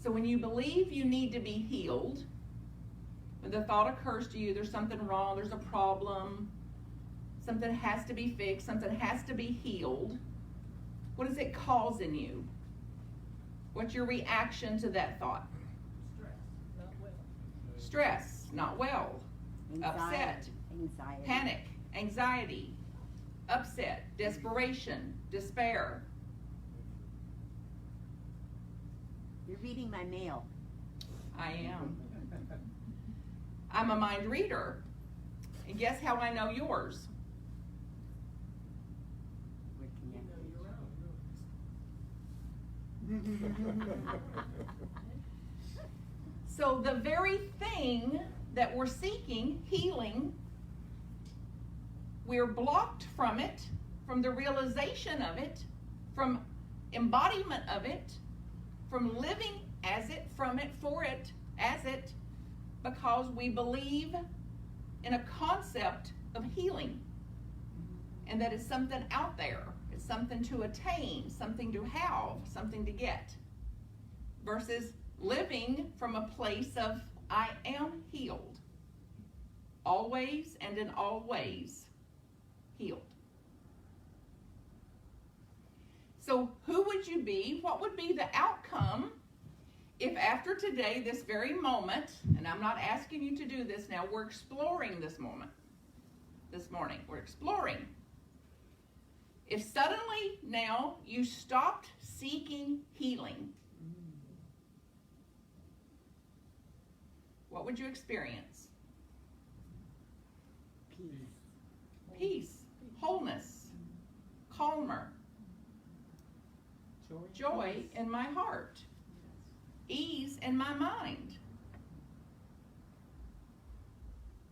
So when you believe you need to be healed, when the thought occurs to you, there's something wrong, there's a problem, something has to be fixed, something has to be healed, what does it cause in you? What's your reaction to that thought? Stress, not well. Anxiety. Upset. Anxiety. Panic, anxiety, upset, desperation, despair. You're reading my mail. I am. I'm a mind reader. And guess how I know yours? We're connected. So the very thing that we're seeking, healing, we're blocked from it, from the realization of it, from embodiment of it, from living as it, from it, for it, as it, because we believe in a concept of healing. And that it's something out there. It's something to attain, something to have, something to get. Versus living from a place of, I am healed. Always and in all ways healed. So who would you be? What would be the outcome if after today, this very moment, and I'm not asking you to do this now, we're exploring this moment, this morning, we're exploring. If suddenly now you stopped seeking healing, what would you experience? Peace, wholeness, calmer, joy in my heart, ease in my mind.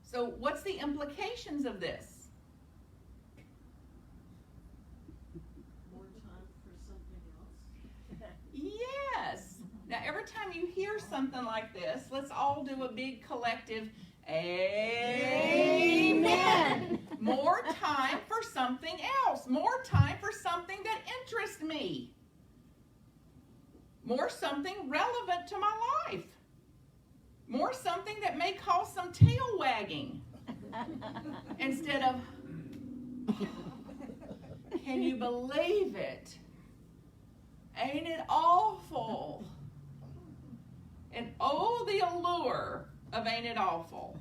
So what's the implications of this? More time for something else. Yes. Now every time you hear something like this, let's all do a big collective amen. More time for something else. More time for something that interests me. More something relevant to my life. More something that may cause some tail wagging. Instead of, can you believe it? Ain't it awful? And oh, the allure of ain't it awful.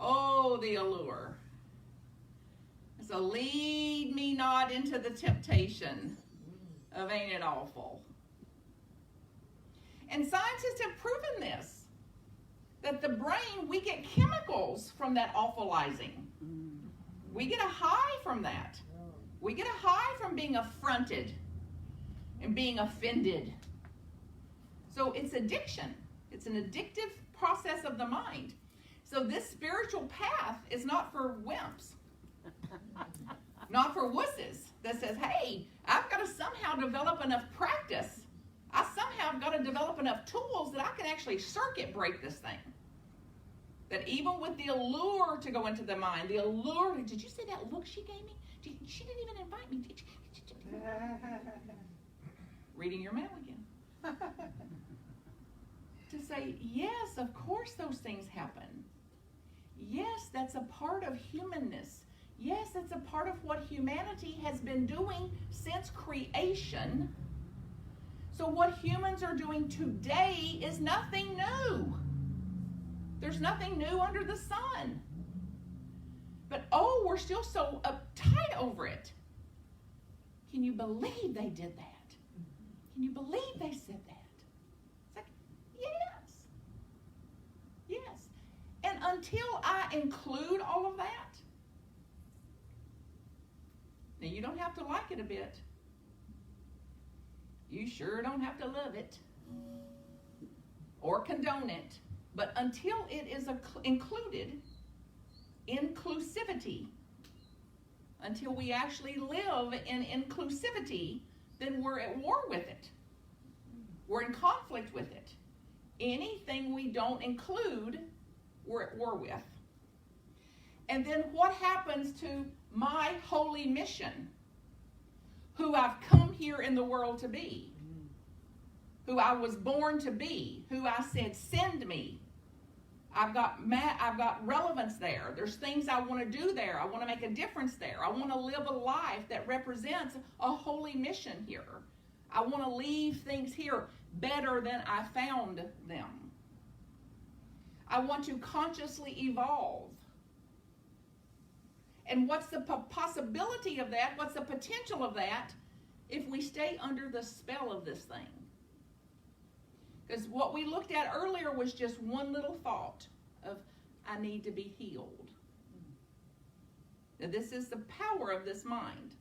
Oh, the allure. So lead me not into the temptation of ain't it awful. And scientists have proven this, that the brain, we get chemicals from that awfulizing. We get a high from that. We get a high from being affronted and being offended. So it's addiction. It's an addictive process of the mind. So this spiritual path is not for wimps, not for wusses that says, hey, I've got to somehow develop enough practice. I somehow have got to develop enough tools that I can actually circuit break this thing. That even with the allure to go into the mind, the allure, did you see that look she gave me? She didn't even invite me. Reading your mail again. To say, yes, of course those things happen. Yes, that's a part of humanness. Yes, that's a part of what humanity has been doing since creation. So what humans are doing today is nothing new. There's nothing new under the sun. But oh, we're still so uptight over it. Can you believe they did that? Can you believe they said that? It's like, yes. Yes. And until I include all of that, now you don't have to like it a bit. You sure don't have to love it or condone it. But until it is included, inclusivity, until we actually live in inclusivity, then we're at war with it. We're in conflict with it. Anything we don't include, we're at war with. And then what happens to my holy mission, who I've come here in the world to be? who I was born to be, who I said, send me. I've got relevance there. There's things I want to do there. I want to make a difference there. I want to live a life that represents a holy mission here. I want to leave things here better than I found them. I want to consciously evolve. And what's the possibility of that? What's the potential of that if we stay under the spell of this thing? Because what we looked at earlier was just one little thought of, I need to be healed. Now, this is the power of this mind.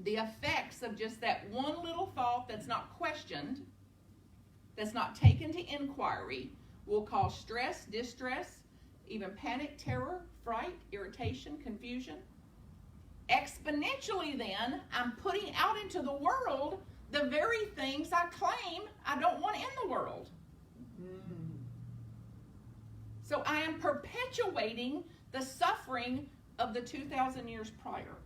The effects of just that one little thought that's not questioned, that's not taken to inquiry, will cause stress, distress, even panic, terror, fright, irritation, confusion. Exponentially then, I'm putting out into the world the very things I claim I don't want in the world. So I am perpetuating the suffering of the 2,000 years prior.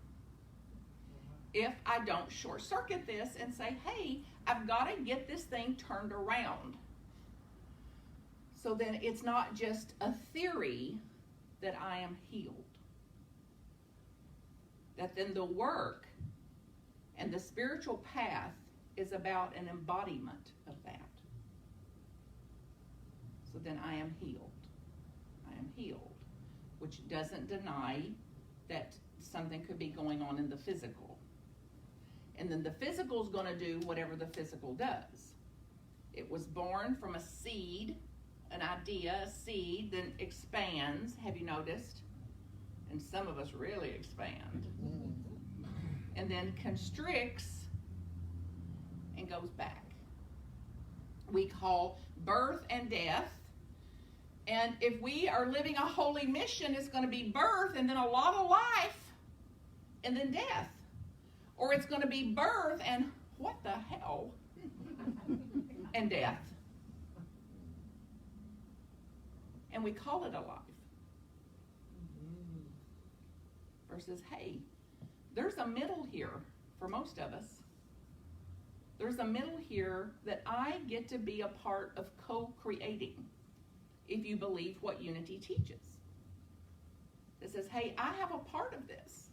If I don't short circuit this and say, hey, I've got to get this thing turned around. So then it's not just a theory that I am healed. That then the work and the spiritual path is about an embodiment of that. So then I am healed. I am healed. Which doesn't deny that something could be going on in the physical. And then the physical is going to do whatever the physical does. It was born from a seed, an idea, a seed, then expands. Have you noticed? And some of us really expand. And then constricts and goes back. We call birth and death. And if we are living a holy mission, it's going to be birth and then a lot of life and then death. Or it's going to be birth and what the hell? And death. And we call it a life. Versus, hey, there's a middle here for most of us. There's a middle here that I get to be a part of co-creating, if you believe what Unity teaches. It says, hey, I have a part of this.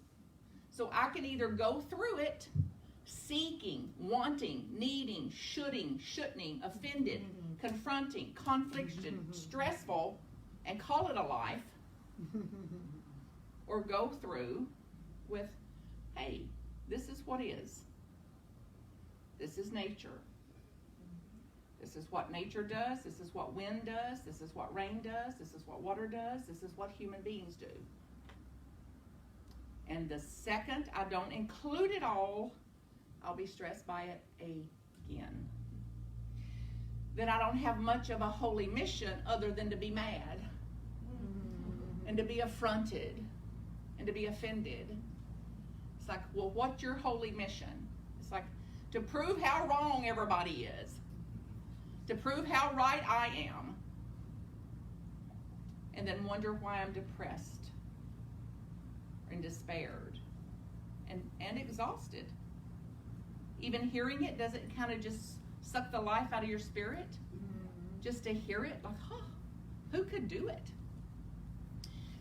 So I can either go through it seeking, wanting, needing, shouldn't, offended, confronting, confliction, stressful, and call it a life, or go through with, hey, this is what is. This is nature. This is what nature does. This is what wind does. This is what rain does. This is what water does. This is what human beings do. And the second I don't include it all, I'll be stressed by it again. Then I don't have much of a holy mission other than to be mad and to be affronted and to be offended. It's like, well, what's your holy mission? It's like to prove how wrong everybody is, to prove how right I am, and then wonder why I'm depressed and despaired and exhausted. Even hearing it, does it kind of just suck the life out of your spirit? Just to hear it, like, who could do it?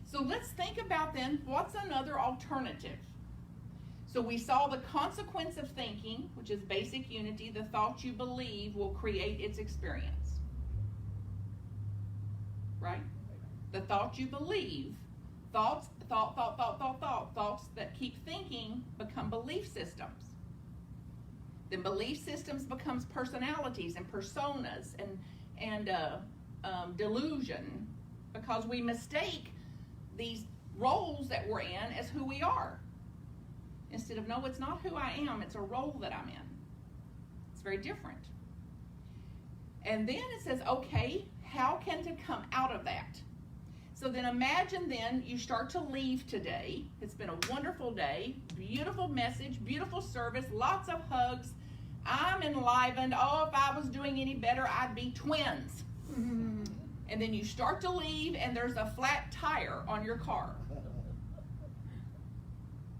So let's think about then, what's another alternative? So we saw the consequence of thinking, which is basic unity. The thoughts you believe will create its experience. Right? The thoughts you believe. Thoughts that keep thinking become belief systems. Then belief systems becomes personalities and personas and delusion, because we mistake these roles that we're in as who we are. Instead of, no, it's not who I am, it's a role that I'm in. It's very different. And then it says, okay, how can to come out of that? So then imagine then you start to leave today. It's been a wonderful day, beautiful message, beautiful service, lots of hugs. I'm enlivened. Oh, if I was doing any better, I'd be twins. And then you start to leave and there's a flat tire on your car.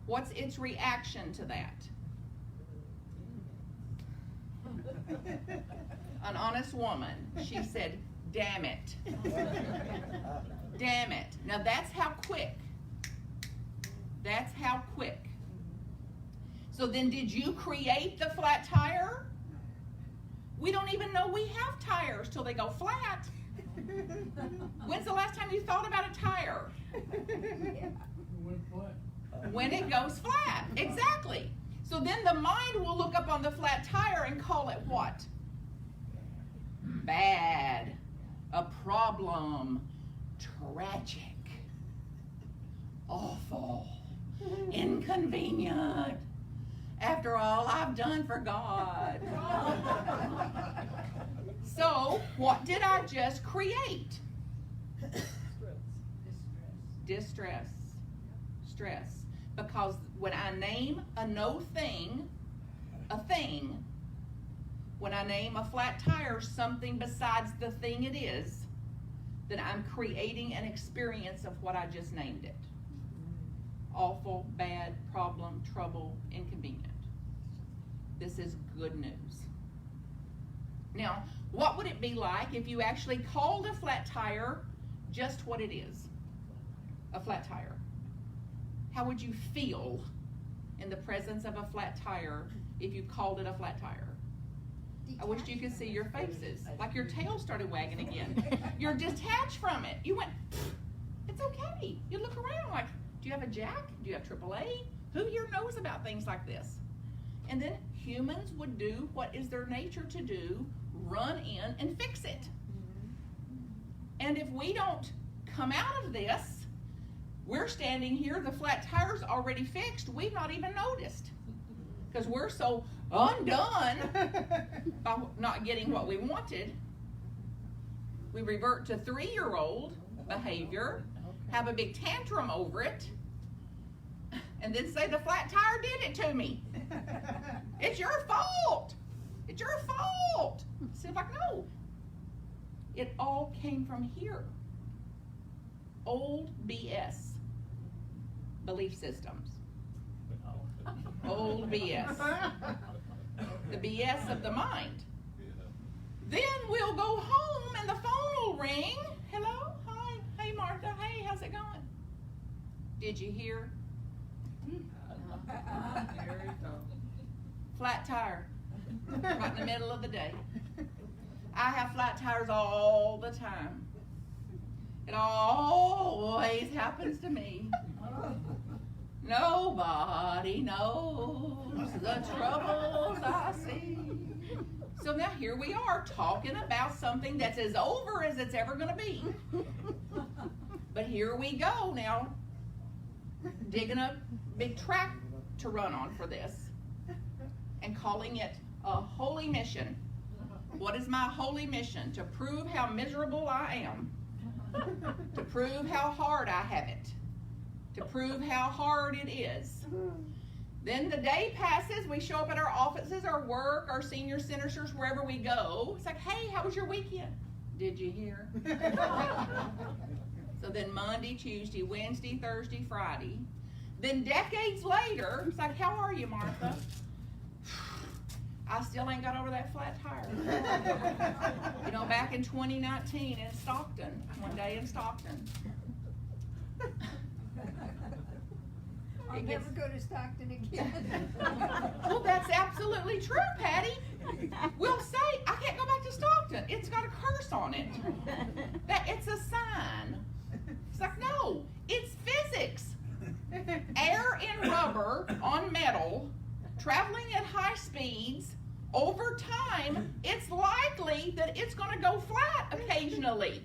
What's its reaction to that? an honest woman. She said, damn it. Damn it. Now that's how quick. That's how quick. So then did you create the flat tire? We don't even know we have tires till they go flat. When's the last time you thought about a tire? When it goes flat. Exactly. So then the mind will look up on the flat tire and call it what? Bad. A problem. Tragic. Awful. Inconvenient. After all I've done for God. So, what did I just create? Distress. Stress. Because when I name a no thing, a thing, when I name a flat tire something besides the thing it is, then I'm creating an experience of what I just named it. Awful, bad, problem, trouble, inconvenient. This is good news. Now, what would it be like if you actually called a flat tire just what it is? A flat tire. How would you feel in the presence of a flat tire if you called it a flat tire? I wish you could see your faces. Like your tail started wagging again. You're detached from it. You went, it's okay. You look around like, do you have a jack? Do you have AAA? Who here knows about things like this? And then humans would do what is their nature to do, run in and fix it. And if we don't come out of this, we're standing here, the flat tire's already fixed, we've not even noticed. Because we're so undone by not getting what we wanted. We revert to 3-year-old behavior, have a big tantrum over it, and then say the flat tire did it to me. It's your fault. It's your fault. See, if I know. It all came from here. Old BS. Belief systems. Old BS. The BS of the mind. Then we'll go home and the phone will ring. Hello? Hi. Hey, Martha. Hey, how's it going? Did you hear? Flat tire. Right in the middle of the day. I have flat tires all the time. It always happens to me. Nobody knows the troubles I see. So now here we are talking about something that's as over as it's ever going to be. But here we go now, digging a big track to run on for this and calling it a holy mission. What is my holy mission? To prove how miserable I am. To prove how hard I have it. To prove how hard it is. Then the day passes, we show up at our offices, our work, our senior centers, wherever we go. It's like, hey, how was your weekend? Did you hear? So then Monday, Tuesday, Wednesday, Thursday, Friday. Then decades later, it's like, how are you, Martha? I still ain't got over that flat tire. You know, back in 2019 in Stockton, one day in Stockton. I'll never go to Stockton again. Well, that's absolutely true, Patty. We'll say, I can't go back to Stockton. It's got a curse on it. That it's a sign. It's like, no, it's physics. Air and rubber on metal, traveling at high speeds, over time, it's likely that it's going to go flat occasionally.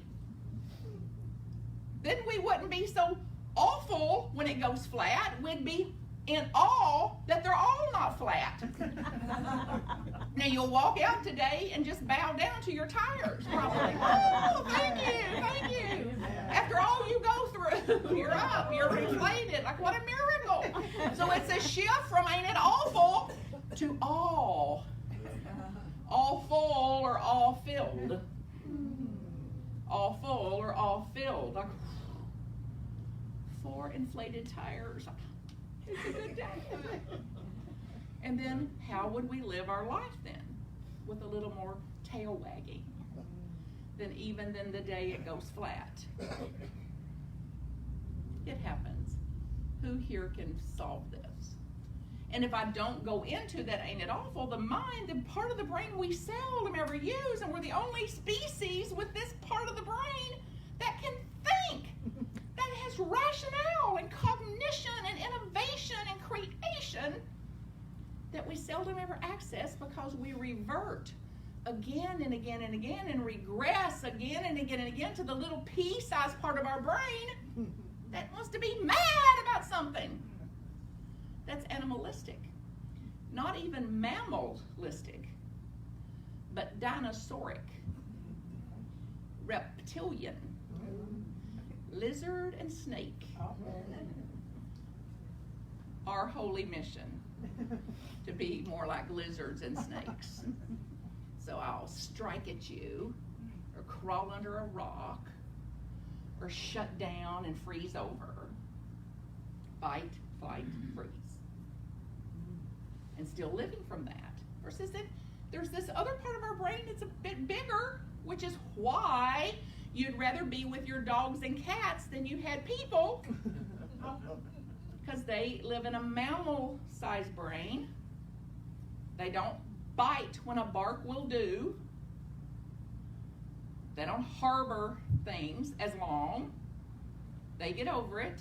Then we wouldn't be so awful when it goes flat. We'd be in awe that they're all not flat. Now you'll walk out today and just bow down to your tires, probably. Oh, thank you. After all you go through, you're up, you're inflated. Like, what a miracle. So it's a shift from ain't it awful to awe. All full or all filled. All full or all filled. Like 4 inflated tires. It's a good day. And then how would we live our life then? With a little more tail wagging, then the day it goes flat. It happens. Who here can solve this? And if I don't go into that, ain't it awful, the mind, the part of the brain we seldom ever use, and we're the only species with this part of the brain that can think, that has rationale and cognition and innovation and creation, that we seldom ever access because we revert again and again and again and regress again and again and again to the little pea-sized part of our brain that wants to be mad about something. That's animalistic. Not even mammalistic, but dinosauric, reptilian, lizard and snake. Our holy mission, to be more like lizards and snakes. So I'll strike at you, or crawl under a rock, or shut down and freeze over. Fight, flight, freeze. And still living from that. Versus that there's this other part of our brain that's a bit bigger, which is why you'd rather be with your dogs and cats than you had people. Because they live in a mammal-sized brain. They don't bite when a bark will do. They don't harbor things as long. They get over it.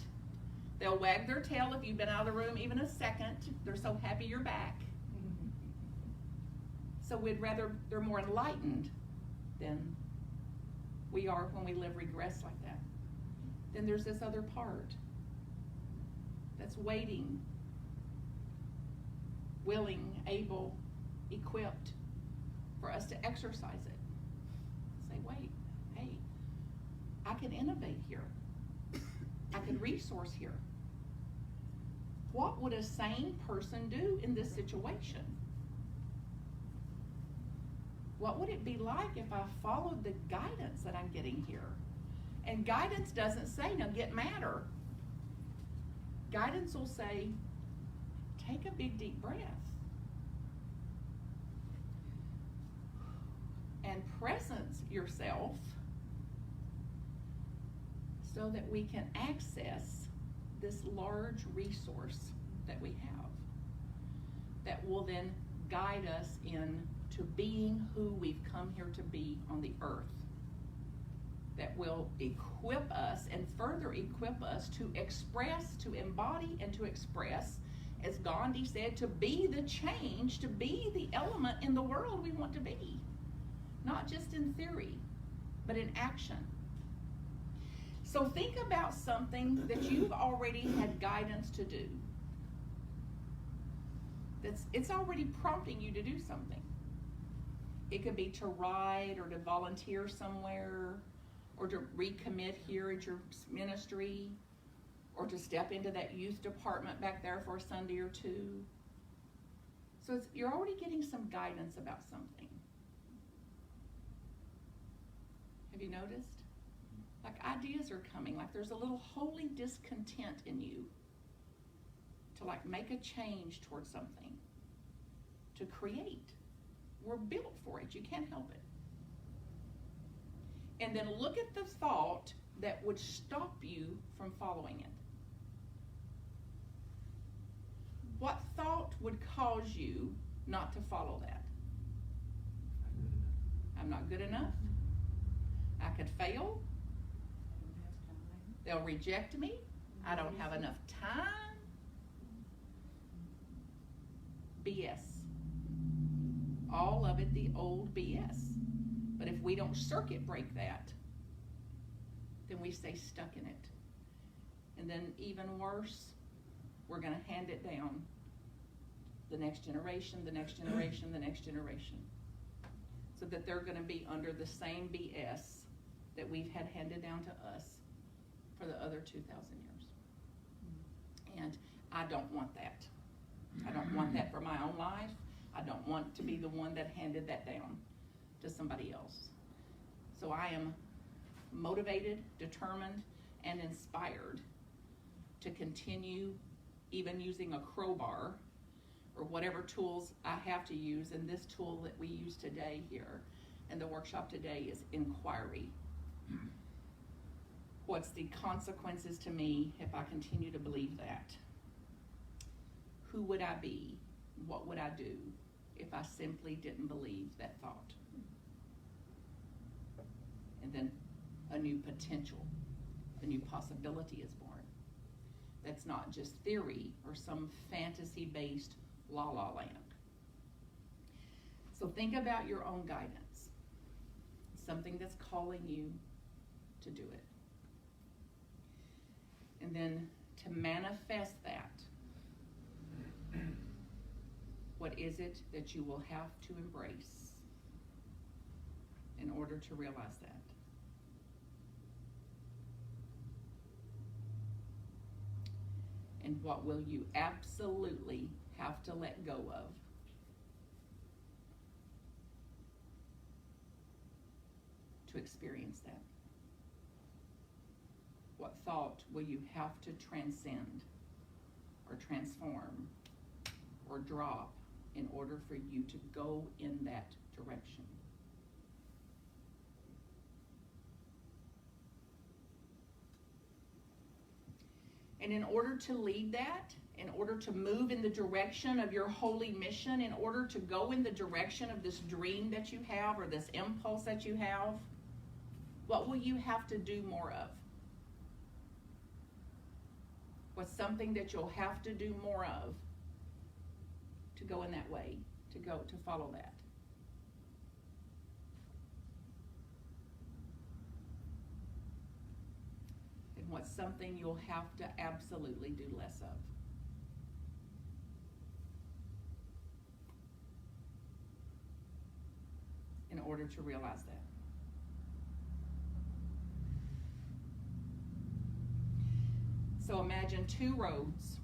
They'll wag their tail if you've been out of the room even a second. They're so happy you're back. So they're more enlightened than we are when we live regress like that. Then there's this other part that's waiting, willing, able, equipped for us to exercise it. Say, wait, hey, I can innovate here. I can resource here. What would a sane person do in this situation? What would it be like if I followed the guidance that I'm getting here? And guidance doesn't say, now get madder. Guidance will say, take a big deep breath. And presence yourself so that we can access this large resource that we have that will then guide us into being who we've come here to be on the earth, that will equip us and further equip us to express, to embody, and to express, as Gandhi said, to be the change, to be the element in the world we want to be, not just in theory, but in action. So think about something that you've already had guidance to do. It's already prompting you to do something. It could be to ride or to volunteer somewhere or to recommit here at your ministry or to step into that youth department back there for a Sunday or two. So you're already getting some guidance about something. Have you noticed? Like ideas are coming, like there's a little holy discontent in you to like make a change towards something, to create. We're built for it, you can't help it. And then look at the thought that would stop you from following it. What thought would cause you not to follow that? I'm not good enough. I could fail. They'll reject me. I don't have enough time. BS. All of it the old BS. But if we don't circuit break that, then we stay stuck in it. And then even worse, we're going to hand it down. The next generation, the next generation, the next generation. So that they're going to be under the same BS that we've had handed down to us for the other 2,000 years. And I don't want that. I don't want that for my own life. I don't want to be the one that handed that down to somebody else. So I am motivated, determined, and inspired to continue even using a crowbar or whatever tools I have to use, and this tool that we use today here, And the workshop today is inquiry. What's the consequences to me if I continue to believe that? Who would I be? What would I do if I simply didn't believe that thought? And then a new potential, a new possibility is born. That's not just theory or some fantasy-based la-la land. So think about your own guidance, something that's calling you to do it. And then to manifest that, what is it that you will have to embrace in order to realize that? And what will you absolutely have to let go of to experience that? What thought will you have to transcend or transform or drop in order for you to go in that direction? And in order to lead that, in order to move in the direction of your holy mission, in order to go in the direction of this dream that you have or this impulse that you have, what will you have to do more of? What's something that you'll have to do more of to go in that way, to follow that? And what's something you'll have to absolutely do less of? In order to realize that. So imagine two roads,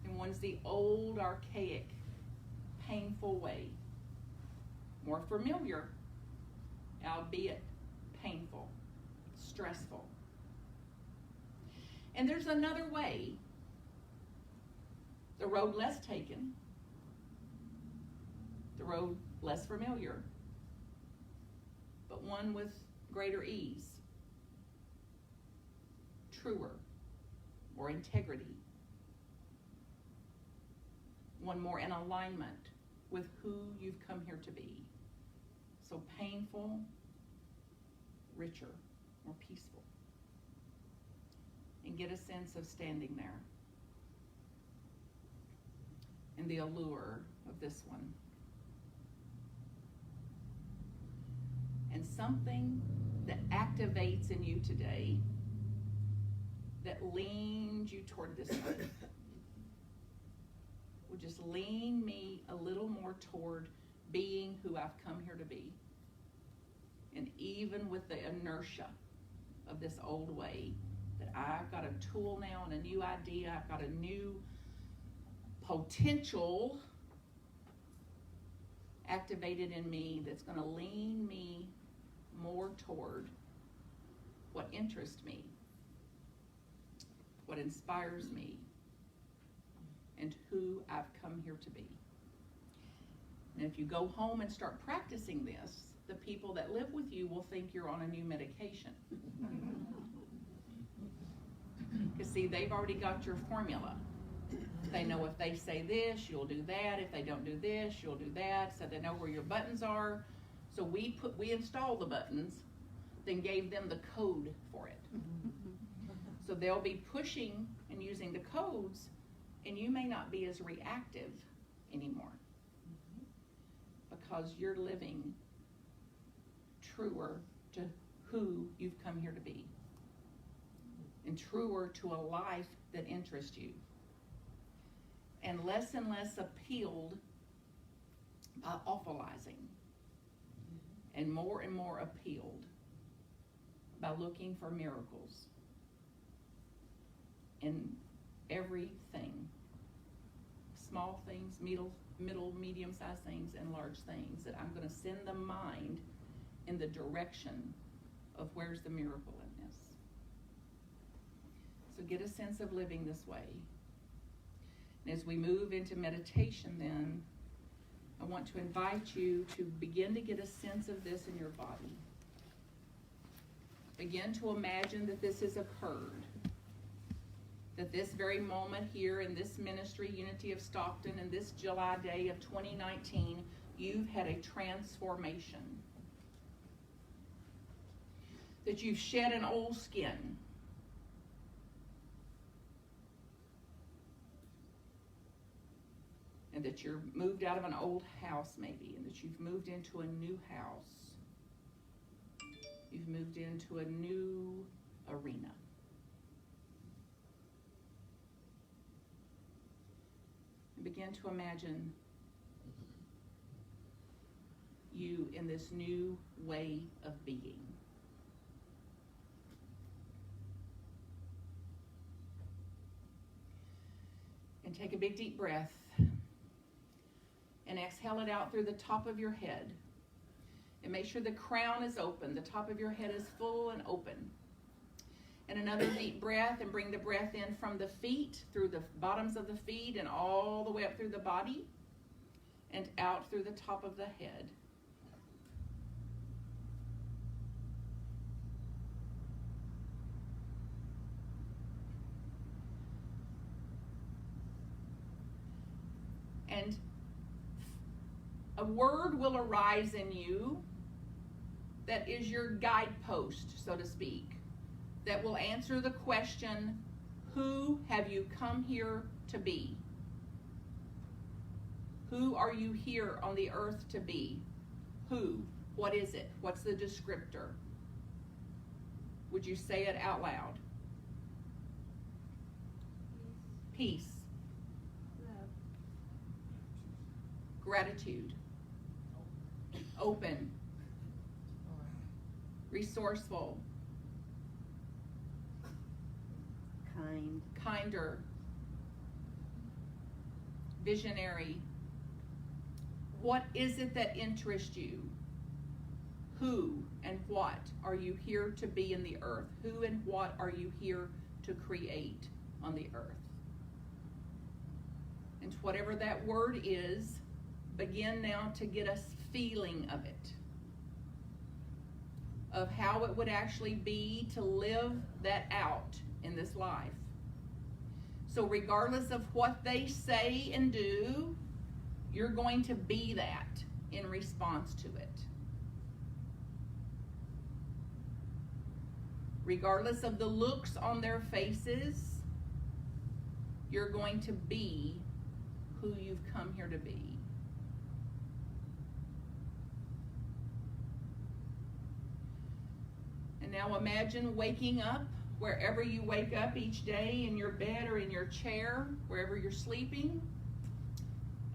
and one's the old, archaic, painful way, more familiar, albeit painful, stressful. And there's another way, the road less taken, the road less familiar, but one with greater ease, truer, or integrity, one more in alignment with who you've come here to be. So painful, richer, more peaceful. And get a sense of standing there and the allure of this one. And something that activates in you today that leans you toward this way will just lean me a little more toward being who I've come here to be. And even with the inertia of this old way, that I've got a tool now and a new idea, I've got a new potential activated in me that's going to lean me more toward what interests me, what inspires me, and who I've come here to be. And if you go home and start practicing this, the people that live with you will think you're on a new medication. Because see, they've already got your formula. They know if they say this, you'll do that. If they don't do this, you'll do that. So they know where your buttons are. So we install the buttons, then gave them the code for it. So they'll be pushing and using the codes, and you may not be as reactive anymore because you're living truer to who you've come here to be and truer to a life that interests you, and less appealed by awfulizing, and more appealed by looking for miracles in everything. Small things, middle, medium-sized things, and large things, that I'm going to send the mind in the direction of where's the miracle in this. So get a sense of living this way. And as we move into meditation then, I want to invite you to begin to get a sense of this in your body. Begin to imagine that this has occurred. That this very moment here in this ministry, Unity of Stockton, in this July day of 2019, you've had a transformation. That you've shed an old skin. And that you're moved out of an old house maybe, and that you've moved into a new house. You've moved into a new arena. And begin to imagine you in this new way of being. And take a big deep breath. And exhale it out through the top of your head. And make sure the crown is open. The top of your head is full and open. And another deep breath, and bring the breath in from the feet, through the bottoms of the feet, and all the way up through the body, and out through the top of the head. And a word will arise in you that is your guidepost, so to speak, that will answer the question, who have you come here to be? Who are you here on the earth to be? Who? What is it? What's the descriptor? Would you say it out loud? Peace. Love. Gratitude. Open. Resourceful. Kind. Kinder. Visionary. What is it that interests you? Who and what are you here to be in the earth? Who and what are you here to create on the earth? And whatever that word is, begin now to get a feeling of it. Of how it would actually be to live that out in this life. So regardless of what they say and do, you're going to be that in response to it. Regardless of the looks on their faces, you're going to be who you've come here to be. And now imagine waking up wherever you wake up each day, in your bed or in your chair, wherever you're sleeping.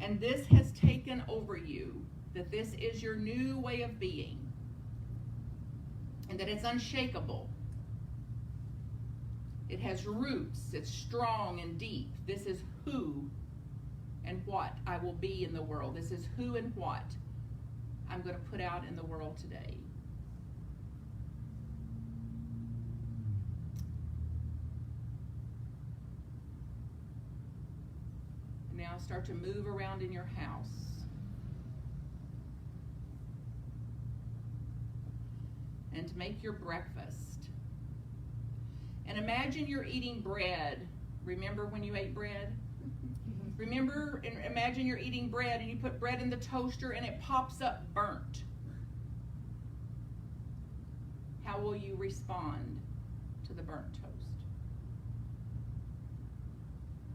And this has taken over you, that this is your new way of being, and that it's unshakable. It has roots, it's strong and deep. This is who and what I will be in the world. This is who and what I'm going to put out in the world today. Now start to move around in your house. And make your breakfast. And imagine you're eating bread. Remember when you ate bread? Remember and imagine you're eating bread and you put bread in the toaster and it pops up burnt. How will you respond to the burnt toast?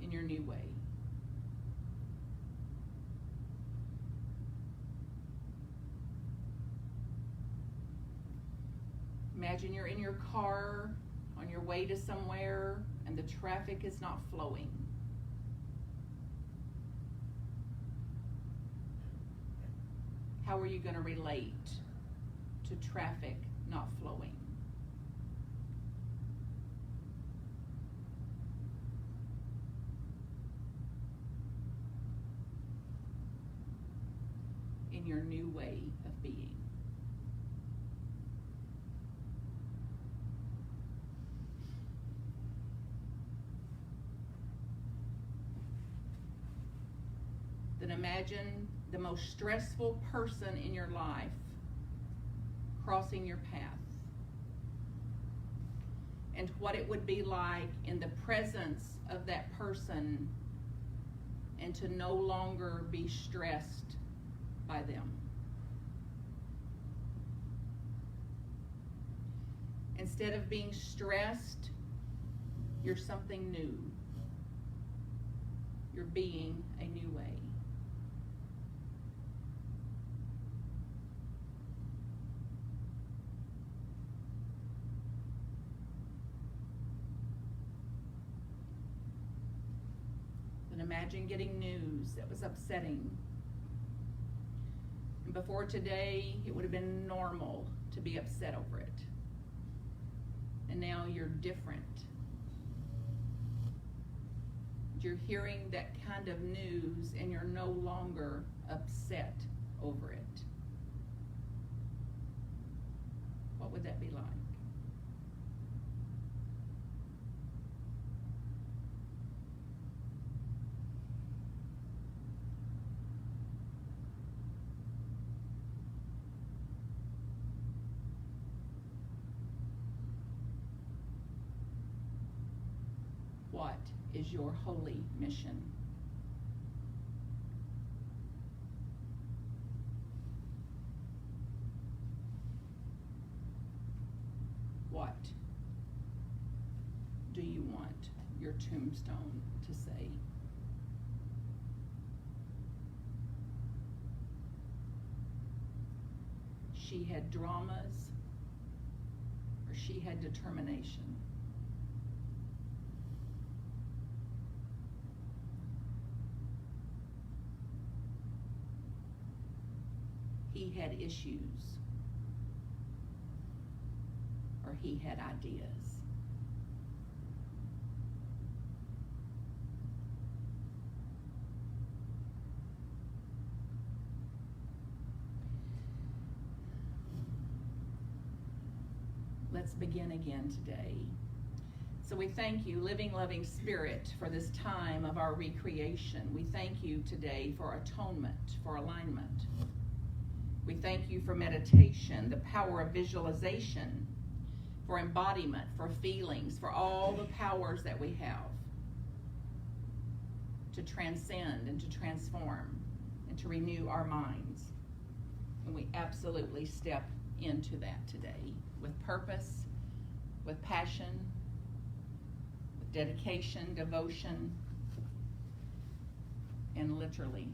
In your new way. Imagine you're in your car on your way to somewhere and the traffic is not flowing. How are you going to relate to traffic not flowing? In your new way of being. Then imagine the most stressful person in your life crossing your path, and what it would be like in the presence of that person and to no longer be stressed by them. Instead of being stressed, you're something new. You're being a new way. Then imagine getting news that was upsetting. And before today, it would have been normal to be upset over it. And now you're different. You're hearing that kind of news and you're no longer upset over it. What would that be like? What is your holy mission? What do you want your tombstone to say? She had dramas, or she had determination. He had issues, or he had ideas. Let's begin again today. So we thank you, living, loving Spirit, for this time of our recreation. We thank you today for atonement, for alignment. We thank you for meditation, the power of visualization, for embodiment, for feelings, for all the powers that we have to transcend and to transform and to renew our minds. And we absolutely step into that today with purpose, with passion, with dedication, devotion, and literally